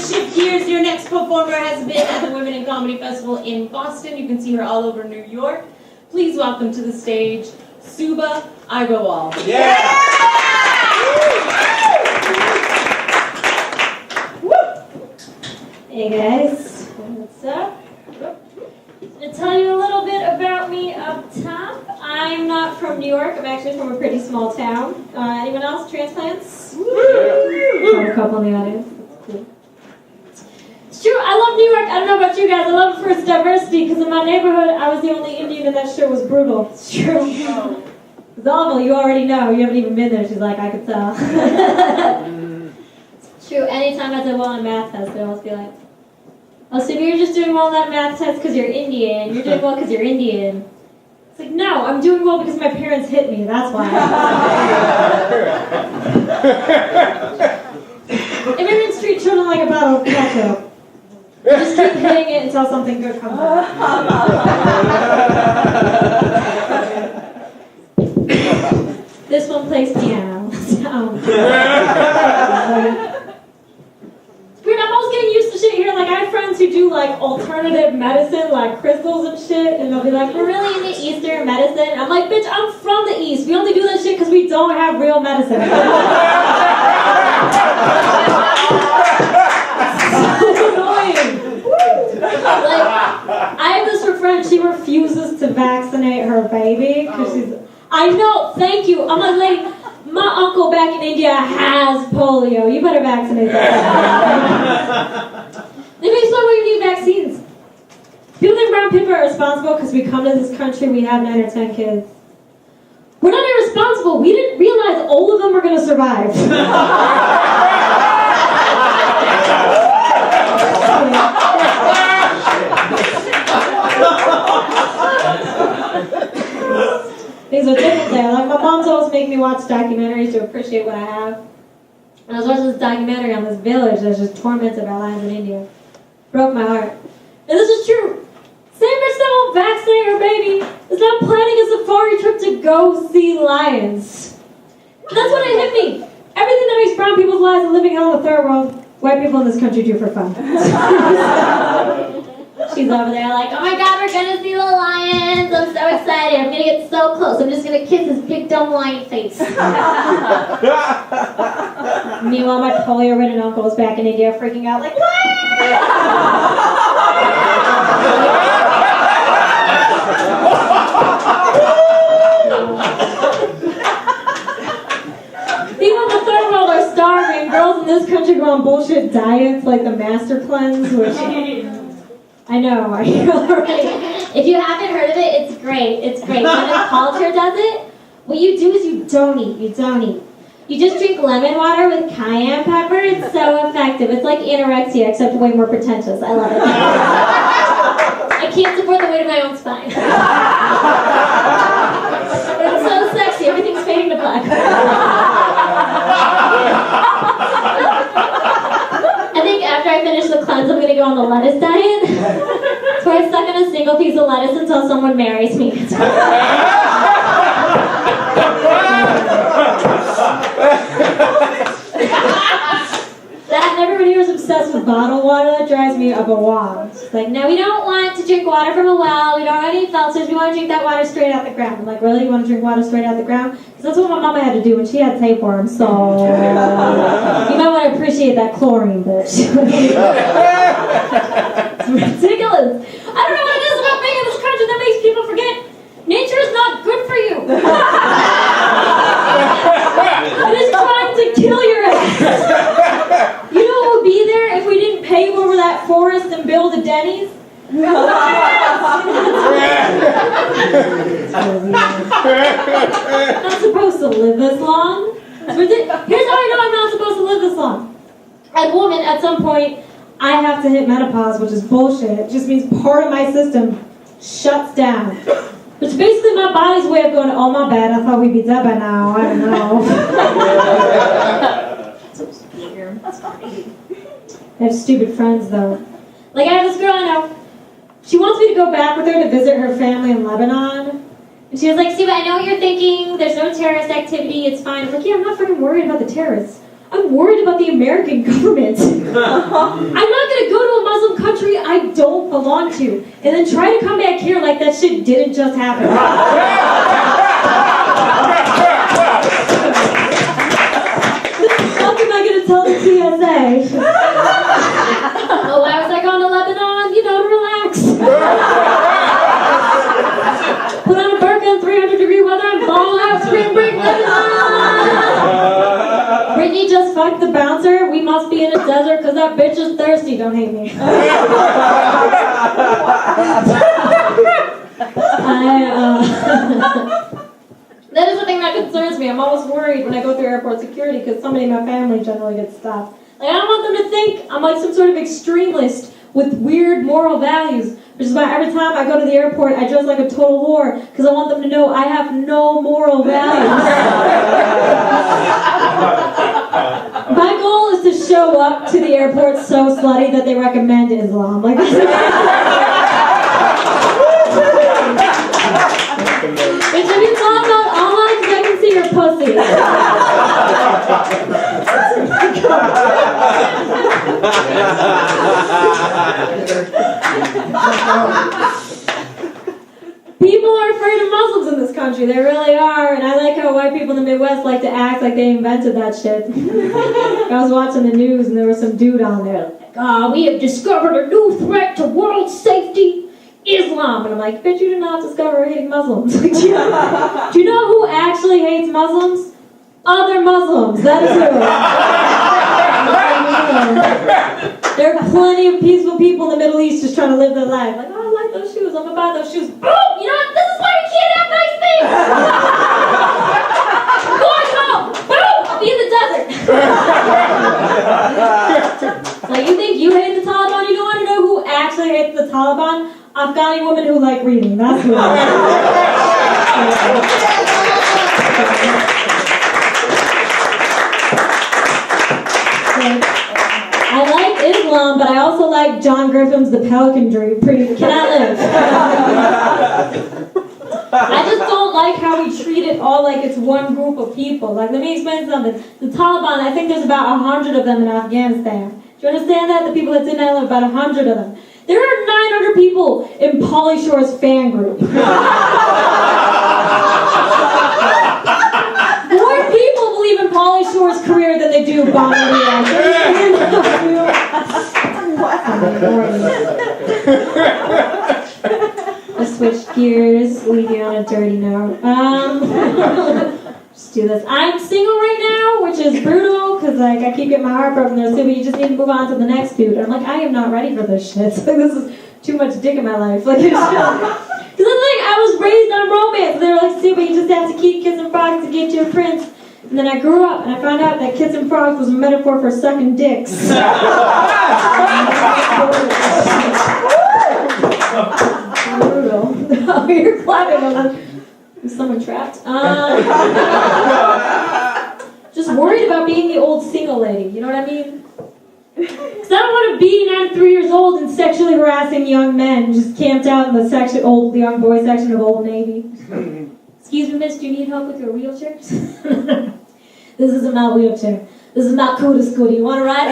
shift gears. Your next performer has been at the Women in Comedy Festival in Boston. You can see her all over New York. Please welcome to the stage, Subhah Argarwal. Yeah! Hey guys, what's up? I'm going to tell you a little bit about me up top. I'm not from New York. I'm actually from a pretty small town. Anyone else? Transplants? A couple in the audience. That's cool. It's true, I love New York. I don't know about you guys. I love it for its diversity because in my neighborhood, I was the only Indian and that shit was brutal. It's true. It's awful. You already know. You haven't even been there. She's like, I could tell. It's true. Anytime I did well on a math test, they'd always be like, oh, so you're just doing well on that math test because you're Indian. You're doing well because you're Indian. It's like, no, I'm doing well because my parents hit me. That's why. Immigrant street children like a bottle of ketchup. You just keep hitting it until something good comes out. This one plays piano. Weird, I'm always getting used to shit here. Like, I have friends who do, like, alternative medicine, like crystals and shit, and they'll be like, we're really into Eastern medicine. I'm like, bitch, I'm from the East. We only do that shit because we don't have real medicine. So annoying. Like, I have this friend, she refuses to vaccinate her baby, because she's, I know, thank you. I'm like, lady, my uncle back in India has polio. You better vaccinate that. They make so why you need vaccines. People think brown people are irresponsible because we come to this country, we have 9 or 10 kids. We're not irresponsible. We didn't realize all of them were going to survive. Things are different there. Like, my mom's always making me watch documentaries to appreciate what I have. And I was watching this documentary on this village that's just tormented by lions in India. Broke my heart. And this is true. Same person that won't vaccinate her baby is not planning a safari trip to go see lions. And that's what it hit me. Everything that makes brown people's lives a living hell in the third world, white people in this country do for fun. She's over there like, oh my god, we're gonna see the lions. I'm so excited. I'm gonna get so close. I'm just gonna kiss his big dumb lion face. Meanwhile, my polio-ridden uncle is back in India freaking out like, what? People in the third world are starving. Girls in this country go on bullshit diets like the Master Cleanse, which... I know already. If you haven't heard of it, it's great. It's great. When a culture does it, what you do is you don't eat. You don't eat. You just drink lemon water with cayenne pepper. It's so effective. It's like anorexia, except way more pretentious. I love it. I can't support the weight of my own spine. It's so sexy. Everything's fading to black. I think after I finish the cleanse, I'm going to go on the lettuce diet. So I suck on a single piece of lettuce until someone marries me. And everybody here is obsessed with bottled water. That drives me up a wall. It's like, no, we don't want to drink water from a well. We don't want any filters. We want to drink that water straight out the ground. I'm like, really? You want to drink water straight out the ground? Because that's what my mama had to do when she had tapeworms. So you might want to appreciate that chlorine, bitch. It's ridiculous. I don't know what it is about being in this country that makes people forget nature is not good for you. It is trying to kill your ass. You know what would be there if we didn't pave over that forest and build a Denny's? I'm not supposed to live this long. Here's how I know I'm not supposed to live this long. As a woman, at some point, I have to hit menopause, which is bullshit. It just means part of my system shuts down. Which is basically my body's way of going, oh my bad, I thought we'd be dead by now. I don't know. That's funny. I have stupid friends, though. Like, I have this girl I know. She wants me to go back with her to visit her family in Lebanon. And she was like, Subhah, I know what you're thinking. There's no terrorist activity. It's fine. I'm like, yeah, I'm not freaking worried about the terrorists. I'm worried about the American government. I'm not going to go to a Muslim country I don't belong to and then try to come back here like that shit didn't just happen. What am I going to tell the TSA? Oh, why was I going to Lebanon? You know, to relax. Put on a burqa in 300-degree weather and ball out spring break Lebanon. Brittany just fucked the bouncer. We must be in a desert because that bitch is thirsty. Don't hate me. That is the thing that concerns me. I'm always worried when I go through airport security because somebody in my family generally gets stopped. Like, I don't want them to think I'm like some sort of extremist with weird moral values, which is why every time I go to the airport, I dress like a total whore because I want them to know I have no moral values. My goal is to show up to the airport so slutty that they recommend Islam. Like, bitch, if you talk about Allah, because I can see your pussy. People are afraid of Muslims in this country. They really are. And I like how white people in the Midwest like to act like they invented that shit. I was watching the news and there was some dude on there like, we have discovered a new threat to world safety, Islam. And I'm like, bitch, you did not discover hating Muslims. Like, do you know who actually hates Muslims? Other Muslims. That is who. There are plenty of peaceful people in the Middle East just trying to live their life. Like, I like those shoes. I'm going to buy those shoes. Boom! You know what? This is why we can't have nice things! I'm going home! Boom! I'll be in the desert! Like, you think you hate the Taliban? You don't want to know who actually hates the Taliban? Afghani women who like reading. That's who it is. I like Islam, but I also like John Griffin's The Pelican Dream. Can I live? I just don't like how we treat it all like it's one group of people. Like, let me explain something. The Taliban, I think there's about 100 of them in Afghanistan. Do you understand that? The people that's in there, about 100 of them. There are 900 people in Pauly Shore's fan group. More people believe in Pauly Shore's career than they do Bonnie. Let's switch gears, leave you on a dirty note. Just do this. I'm single right now, which is brutal, because like I keep getting my heart broken there, so but you just need to move on to the next dude. I'm like, I am not ready for this shit. It's like, this is too much dick in my life. Like, it's just, because I was raised on romance. They were like, Subhah, you just have to keep kissing frogs to get your prince. And then I grew up and I found out that kissing frogs was a metaphor for sucking dicks. Brutal. Oh, you're clapping. Is someone trapped? Just worried about being the old single lady. You know what I mean? Because I don't want to be 93 years old and sexually harassing young men just camped out in the section, the young boy section of Old Navy. Excuse me, miss, do you need help with your wheelchair? This isn't my wheelchair. This is my cootie scooter. You want to ride?